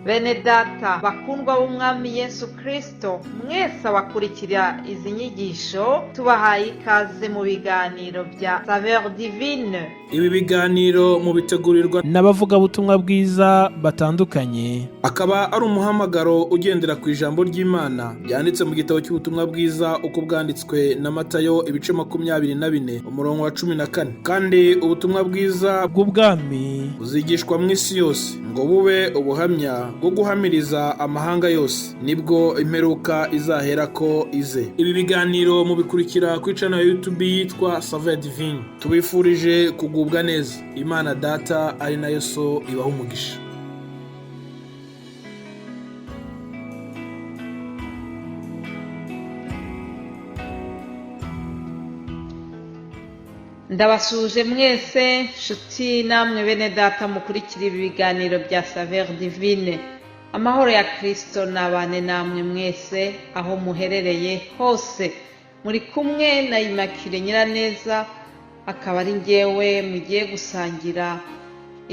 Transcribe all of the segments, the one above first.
Bene data bakundwa b'umwami Yesu Kristo, mwese abakurikira izi nyigisho tubahaye ikaze mu biganiro bya Saveur Divine. Ibi biganiro mu bitegurirwa n'abavugabutumwa bwiza batandukanye, akaba ari umuhamagaro ugendera ku ijambo ry'Imana byanditse mu gitabo cy'ubutumwa bwiza uko bwanditswe na Matayo ibice 24 umurongo wa 14. Kandi ubutumwa bwiza bw'ubwami buzigishwa mu isi yose ngo bube ubuhamya bwo guhamiriza amahanga yose, nibwo imperuka izahera ko ize. Ibi biganiro mubikurikira ku channel ya YouTube yitwa Saveur Divine. Tubifurije kugubwa neza. Imana Data ari nayo So ibaha umugisha. Ndabasuje mwese nshuti namwe bene data mukurikira ibi biganiro bya Saveur Divine. Amahoro ya Kristo nabane namwe mwese aho muherereye hose. Muri kumwe na Immaculée Nyiraneza, akaba ari njyewe mugiye gusangira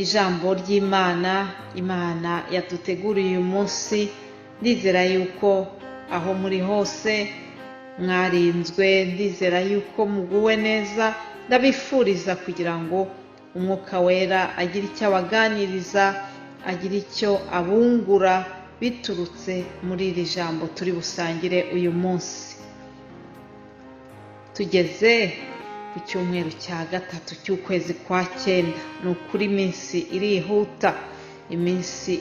ijambo ry'Imana. Imana yaduteguriye uyu munsi. Ndizera yuko aho muri hose mwarinzwe, ndizera yuko muguwe neza. Ndabifuriza kugira ngo umwuka wera agire icyo abaganiriza, agire icyo abungura biturutse muri iri jambo turi busangire uyu munsi. Tugeze ku cyumweru cya gatatu cy'ukwezi kwa 9. Ni ukuri iminsi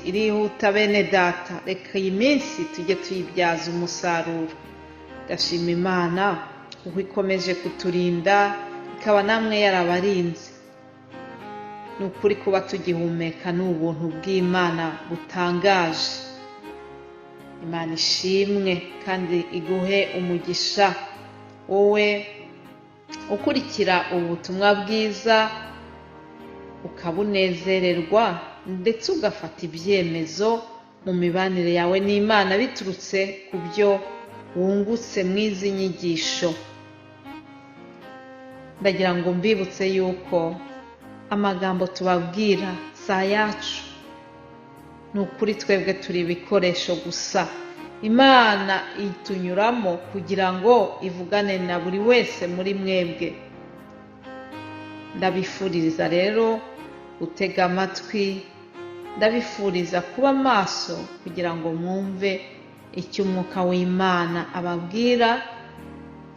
irihuta bene data. Reka iyi minsi tujye tuyibyaza umusaruro. Ndashima Imana kuko ikomeje kuturinda, ikaba namwe yarabarinze. Ni ukuri kuba tugihumeka ni ubuntu bw'Imana butangaje. Imana ishimwe kandi iguhe umugisha. Wowe ukurikira ubutumwa bwiza ukabunezererwa ndetse ugafata ibyemezo mu mibanire yawe n'Imana biturutse ku byo wungutse mu izi nyigisho. Ndagira ngo mbibutse yuko amagambo tubabwira si ayacu. Ni ukuri twebwe turi ibikoresho gusa. Imana itunyuramo kugira ngo ivugane na buri wese muri mwebwe. Ndabifuriza rero gutega amatwi, ndabifuriza kuba maso kugira ngo mwumve icyo umwuka w'Imana ababwira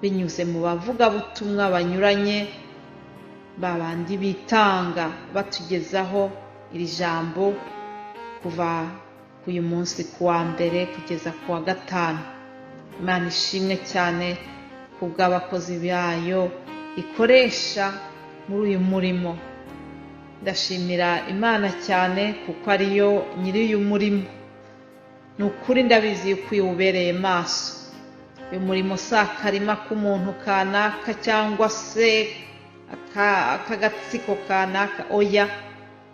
binyuze mu bavugabutumwa banyuranye, babandi bitanga batugezaho iri jambo kuva ku uyu munsi ku wa mbere kugeza ku wa 5. Imana ishimwe cyane kubw'abakozi bayo ikoresha muri uyu murimo. Ndashimira Imana cyane kuko ariyo nyiri uyu murimo. Ni ukuri ndabizi yuko ubereye maso. Uyu murimo si akarima k'umuntu kanaka cyangwa se akagatsiko kanaka. Oya,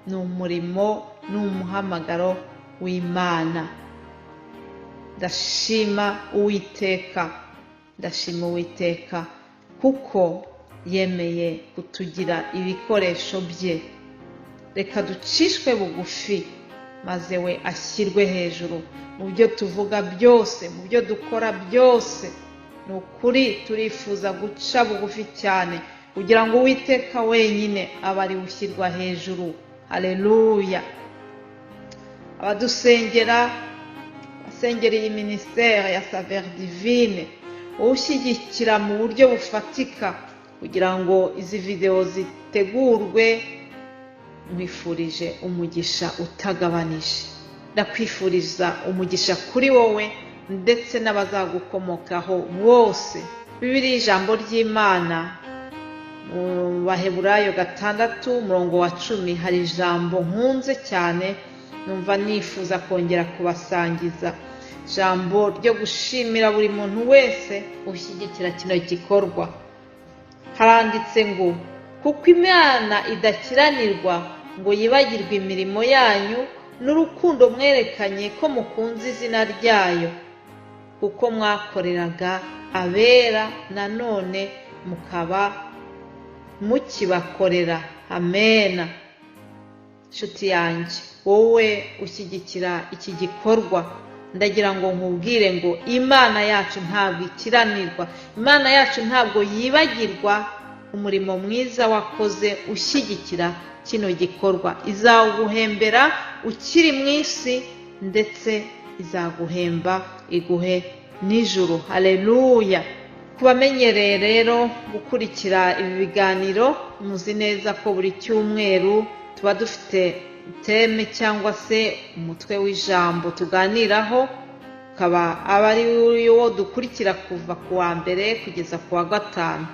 ni umurimo, ni umuhamagaro w'Imana. Ndashima Uwiteka kuko yemeye kutugira ibikoresho bye. Reka ducishwe bugufi maze we ashyirwe hejuru mu byo tuvuga byose, mu byo dukora byose. Ni ukuri turifuza guca bugufi cyane kugira ngo Uwiteka wenyine abe ari ushyirwa hejuru. Haleluya. Abadusengera basengera iyi ministère ya Saveur Divine, ushyigikira mu buryo bufatika kugira ngo izi video zitegurwe, mwifurije umugisha utagabanije. Ndakwifuriza umugisha kuri wowe ndetse n'abazagukomokaho bose. Bibiliya ijambo ry'Imana mu Baheburayo 6 umurongo wa 10 hari ijambo nkunze cyane numva nifuza kongera kubasangiza. Ijambo ryo gushimira buri muntu wese ushyigikira kino gikorwa. Haranditse ngo kuko Imana idakiranirwa ngo yibagirwe imirimo yanyu n'urukundo mwerekanye ko mukunze izina ryayo, kuko mwakoreraga abera nanone mukaba mukibakorera. Amen. nshuti yanjye wowe ushyigikira iki gikorwa, ndagira ngo nkubwire ngo Imana yacu ntabwo ikiranirwa, Imana yacu ntabwo yibagirwa umurimo mwiza wakoze ushyigikira kino gikorwa. Izaguhembera ukiri mu isi ndetse izaguhemba iguhe n'ijuru. Haleluya! Kubamenyereye rero gukurikira ibi biganiro, muzi neza ko buri cyumweru tuba dufite teme cyangwa se umutwe w'ijambo tuganiraho, ukaba aba ari wo dukurikira kuva ku wa mbere kugeza ku wa gatanu.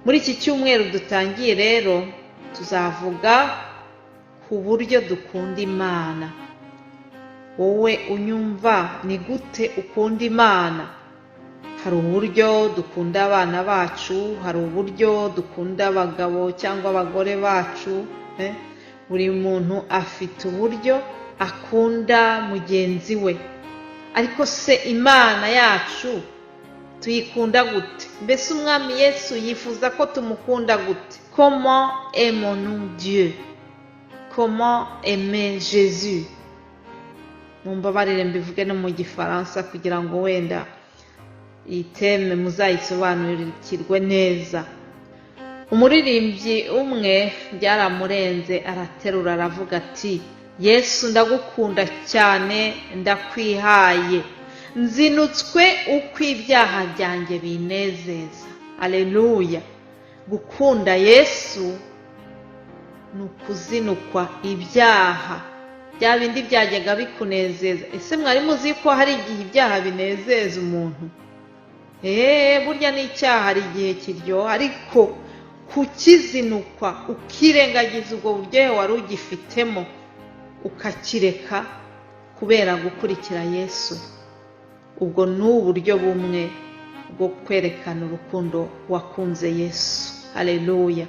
Muri iki cyumweru dutangiye rero tuzavuga ku buryo dukunda Imana. Wowe unyumva, ni gute ukunda Imana? Hari uburyo dukunda abana bacu, hari uburyo dukunda abagabo cyangwa abagore bacu. Buri muntu afite uburyo akunda mugenzi we. Ariko se Imana yacu tuyikunda gute? Mbese umwami Yesu yifuza ko tumukunda gute? Comment aimons-nous Dieu? Comment aimer Jésus? Mumbabarire mbivuge no mu gifaransa kugira ngo wenda iyi teme muzayisobanukirwe neza. Umuririmbyi umwe byaramurenze, araterura aravuga ati, Yesu ndagukunda cyane, ndakwihaye, nzinutswe uko ibyaha byanjye binezeza. Haleluya! Gukunda Yesu ni ukuzinukwa ibyaha, bya bindi byajyaga bikunezeza. Ese mwari muzi ko hari igihe ibyaha binezeza umuntu? Burya n'icyaha hari igihe kiryoha, ariko kukizinukwa ukirengagiza ubwo buryohe wari ugifitemo ukakireka kubera gukurikira Yesu, ubwo ni uburyo bumwe bwo kwerekana urukundo wakunze Yesu. Haleluya!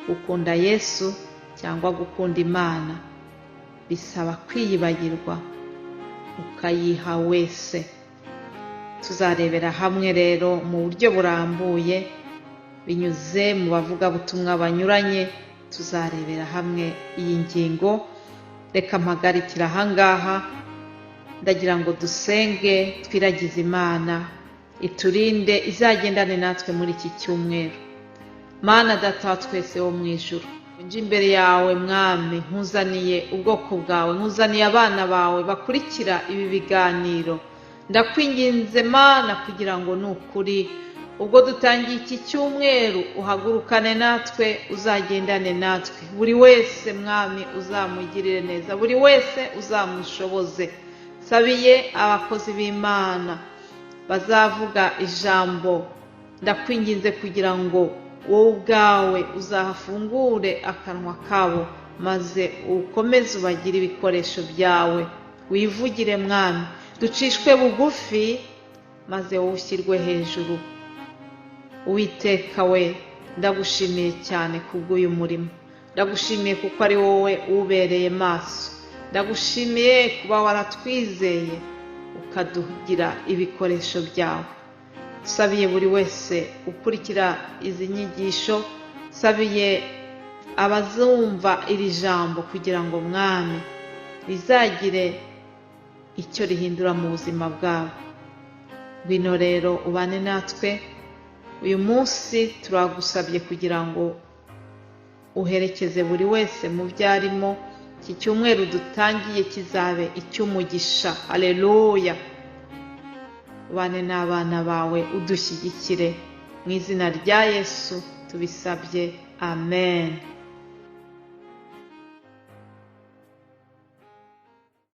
Gukunda Yesu cyangwa gukunda Imana bisaba kwiyibagirwa ukayiha wese. Tuzarebera hamwe rero mu buryo burambuye binyuze mu bavugabutumwa banyuranye, tuzarebera hamwe iyi ngingo. Reka mpagarikira ahangaha, ndagira ngo dusenge twiragize Imana iturinde, izagendane natwe muri iki cyumweru. Mana Data wa twese wo mu ijuru, nje imbere yawe Mwami, nkuzaniye ubwoko bwawe, nkuzaniye abana bawe bakurikira ibi biganiro. Ndakwinginze Mana kugira ngo nukuri ubwo dutangiye iki cyumweru uhagurukane natwe, uzagendane natwe. Buri wese Mwami uzamugirire neza, buri wese uzamushoboze. Sabiye abakozi b'Imana bazavuga ijambo, ndakwinginze kugira ngo wowe ubwawe uzahafungure akanwa kabo, maze ukomeze ubagire ibikoresho byawe. Wivugire Mwami, ducishwe bugufi, maze wowe ushyirwe hejuru. Uwiteka we, ndagushimiye cyane kubw'uyu murimo. Ndagushimiye kuko ari wowe ubereye maso. Ndagushimiye kuba waratwizeye ukadugira ibikoresho byawe. Sabiye buri wese ukurikira izi nyigisho, sabiye abazumva iri jambo kugira ngo Mwami rizagire icyo rihindura mu buzima bwabo. Ngwino rero ubane natwe uyu munsi, turagusabye kugira ngo uherekeze buri wese mu byarimo. Iki cyumweru dutangiye kizabe icy'umugisha. Haleluya! ubane n'abana bawe, udushyigikire mu izina rya Yesu tubisabye, amen.